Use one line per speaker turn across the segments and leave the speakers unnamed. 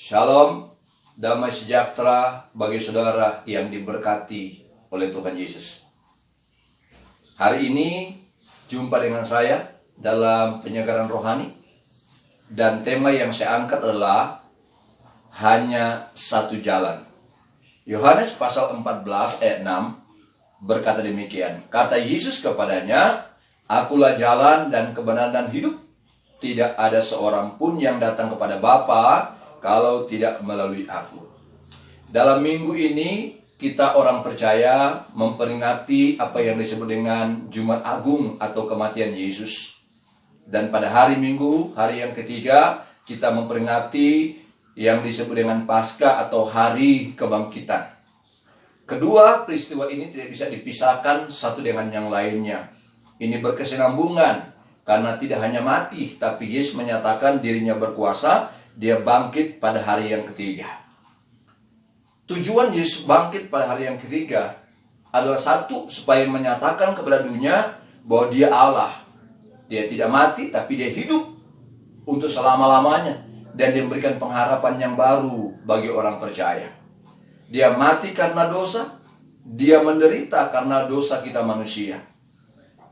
Shalom, damai sejahtera bagi saudara yang diberkati oleh Tuhan Yesus. Hari ini jumpa dengan saya dalam penyegaran rohani, dan tema yang saya angkat adalah hanya satu jalan. Yohanes pasal 14 ayat 6 berkata demikian, kata Yesus kepadanya, Akulah jalan dan kebenaran dan hidup. Tidak ada seorang pun yang datang kepada Bapa kalau tidak melalui aku. Dalam minggu ini kita orang percaya memperingati apa yang disebut dengan Jumat Agung atau kematian Yesus. Dan pada hari Minggu, hari yang ketiga, kita memperingati yang disebut dengan Paskah atau hari kebangkitan. Kedua peristiwa ini tidak bisa dipisahkan satu dengan yang lainnya. Ini berkesinambungan karena tidak hanya mati, tapi Yesus menyatakan dirinya berkuasa. Dia bangkit pada hari yang ketiga. Tujuan Yesus bangkit pada hari yang ketiga adalah satu, supaya menyatakan kepada dunia bahwa dia Allah. Dia tidak mati, tapi dia hidup untuk selama-lamanya. Dan dia memberikan pengharapan yang baru bagi orang percaya. Dia mati karena dosa. Dia menderita karena dosa kita manusia.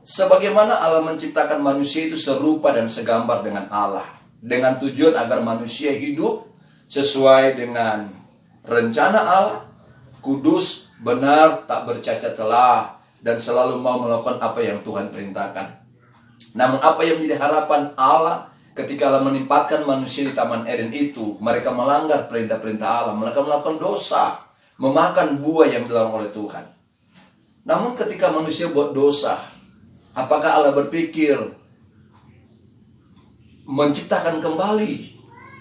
Sebagaimana Allah menciptakan manusia itu serupa dan segambar dengan Allah, dengan tujuan agar manusia hidup sesuai dengan rencana Allah, kudus, benar, tak bercacat celah, dan selalu mau melakukan apa yang Tuhan perintahkan. Namun apa yang menjadi harapan Allah ketika Allah menempatkan manusia di Taman Eden itu, mereka melanggar perintah-perintah Allah, mereka melakukan dosa, memakan buah yang dilarang oleh Tuhan. Namun ketika manusia buat dosa, apakah Allah berpikir menciptakan kembali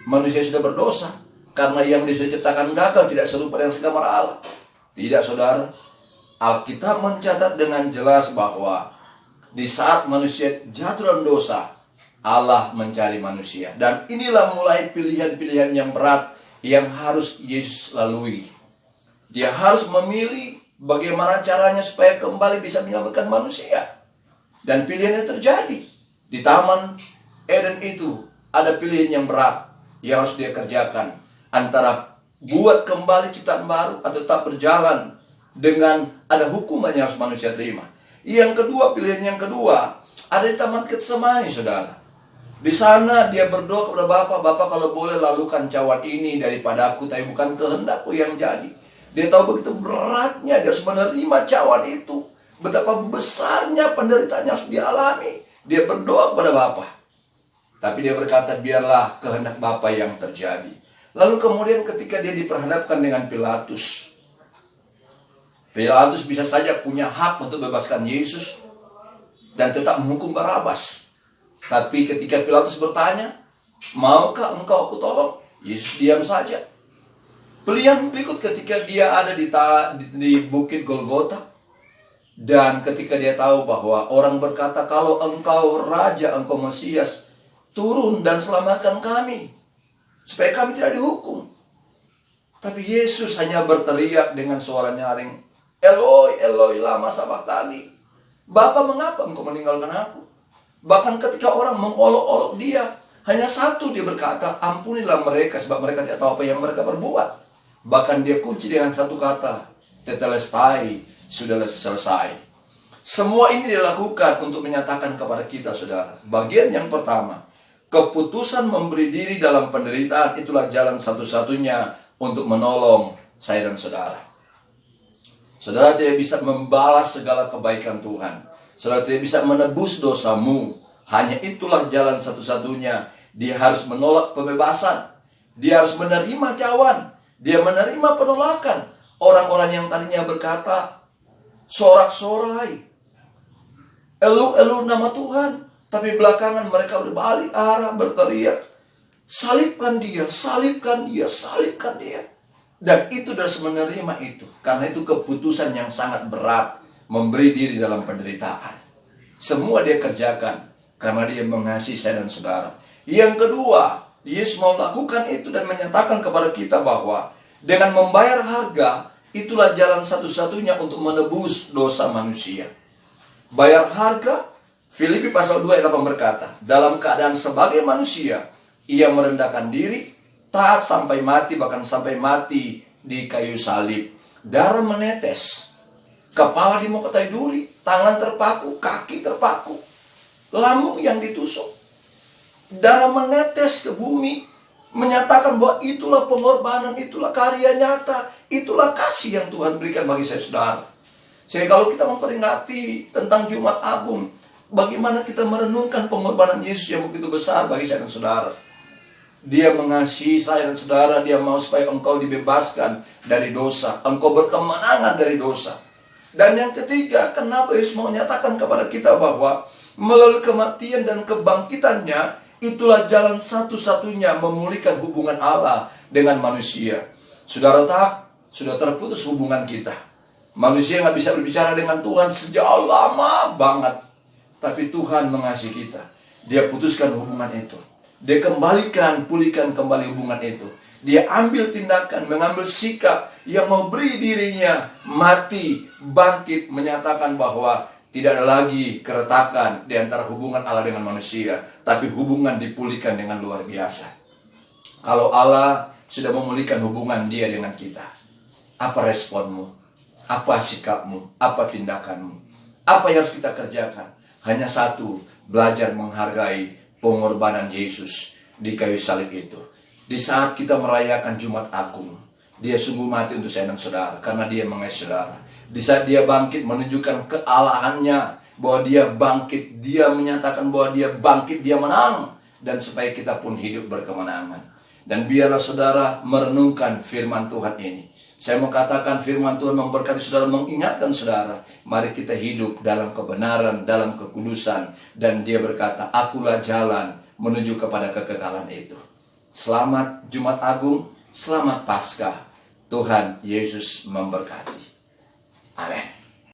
manusia sudah berdosa karena yang diciptakan gagal, tidak serupa dengan segambar Allah? Tidak, saudara. Alkitab mencatat dengan jelas bahwa di saat manusia jatuh dalam dosa, Allah mencari manusia. Dan inilah mulai pilihan-pilihan yang berat yang harus Yesus lalui. Dia harus memilih bagaimana caranya supaya kembali bisa menyelamatkan manusia. Dan pilihannya terjadi di Taman Eden itu. Ada pilihan yang berat yang harus dia kerjakan, antara buat kembali ciptaan baru atau tetap berjalan dengan ada hukuman yang harus manusia terima. Yang kedua, pilihan yang kedua ada di Taman Getsemani, saudara. Di sana dia berdoa kepada Bapa, Bapa kalau boleh lalukan cawan ini daripada aku, tapi bukan kehendakku yang jadi. Dia tahu begitu beratnya dia harus menerima cawan itu, betapa besarnya penderitaan yang harus dialami. Dia berdoa kepada Bapa, tapi dia berkata, biarlah kehendak Bapa yang terjadi. Lalu kemudian ketika dia diperhadapkan dengan Pilatus, Pilatus bisa saja punya hak untuk bebaskan Yesus dan tetap menghukum Barabas. Tapi ketika Pilatus bertanya, maukah engkau aku tolong? Yesus diam saja. Pilihan berikut ketika dia ada di Bukit Golgota. Dan ketika dia tahu bahwa orang berkata, kalau engkau Raja, engkau Mesias, turun dan selamatkan kami, supaya kami tidak dihukum. Tapi Yesus hanya berteriak dengan suara nyaring, Eloi, Eloi, lama sabachthani. Bapa, mengapa engkau meninggalkan aku? Bahkan ketika orang mengolok-olok dia, hanya satu dia berkata, ampunilah mereka, sebab mereka tidak tahu apa yang mereka perbuat. Bahkan dia kunci dengan satu kata, tetelestai, sudah selesai. Semua ini dilakukan untuk menyatakan kepada kita, saudara. Bagian yang pertama, keputusan memberi diri dalam penderitaan itulah jalan satu-satunya untuk menolong saya dan saudara. Saudara tidak bisa membalas segala kebaikan Tuhan. Saudara tidak bisa menebus dosamu. Hanya itulah jalan satu-satunya. Dia harus menolak pembebasan. Dia harus menerima cawan. Dia menerima penolakan. Orang-orang yang tadinya berkata, sorak-sorai, elu-elu nama Tuhan. Tapi belakangan mereka berbalik arah, berteriak, salibkan dia, salibkan dia, salibkan dia. Dan itu harus menerima itu. Karena itu keputusan yang sangat berat, memberi diri dalam penderitaan. Semua dia kerjakan karena dia mengasihi saya dan saudara. Yang kedua, Yesus mau lakukan itu dan menyatakan kepada kita bahwa dengan membayar harga, itulah jalan satu-satunya untuk menebus dosa manusia. Bayar harga, Filipi pasal 2 ayat 8 berkata, dalam keadaan sebagai manusia, ia merendahkan diri, taat sampai mati, bahkan sampai mati di kayu salib. Darah menetes, kepala dimokotkai duri, tangan terpaku, kaki terpaku, lambung yang ditusuk. Darah menetes ke bumi, menyatakan bahwa itulah pengorbanan, itulah karya nyata, itulah kasih yang Tuhan berikan bagi saya, saudara. Jadi kalau kita memperingati tentang Jumat Agung, bagaimana kita merenungkan pengorbanan Yesus yang begitu besar bagi saya dan saudara. Dia mengasihi saya dan saudara, dia mau supaya engkau dibebaskan dari dosa, engkau berkemenangan dari dosa. Dan yang ketiga, kenapa Yesus mau menyatakan kepada kita bahwa melalui kematian dan kebangkitannya, itulah jalan satu-satunya memulihkan hubungan Allah dengan manusia. Saudara tak, sudah terputus hubungan kita. Manusia nggak bisa berbicara dengan Tuhan sejak lama banget. Tapi Tuhan mengasihi kita. Dia putuskan hubungan itu. Dia pulihkan kembali hubungan itu. Dia ambil tindakan, mengambil sikap yang mau beri dirinya mati, bangkit, menyatakan bahwa tidak ada lagi keretakan di antara hubungan Allah dengan manusia, tapi hubungan dipulihkan dengan luar biasa. Kalau Allah sudah memulihkan hubungan dia dengan kita, apa responmu? Apa sikapmu? Apa tindakanmu? Apa yang harus kita kerjakan? Hanya satu, belajar menghargai pengorbanan Yesus di kayu salib itu. Di saat kita merayakan Jumat Agung, dia sungguh mati untuk saya dan saudara, karena dia mengasihi saudara. Di saat dia bangkit menunjukkan kealahannya, bahwa dia bangkit, dia menyatakan bahwa dia bangkit, dia menang, dan supaya kita pun hidup berkemenangan. Dan biarlah saudara merenungkan firman Tuhan ini. Saya mau katakan firman Tuhan memberkati saudara, mengingatkan saudara, mari kita hidup dalam kebenaran, dalam kekudusan. Dan dia berkata, akulah jalan menuju kepada kekekalan itu. Selamat Jumat Agung, selamat Paskah. Tuhan Yesus memberkati. Amin.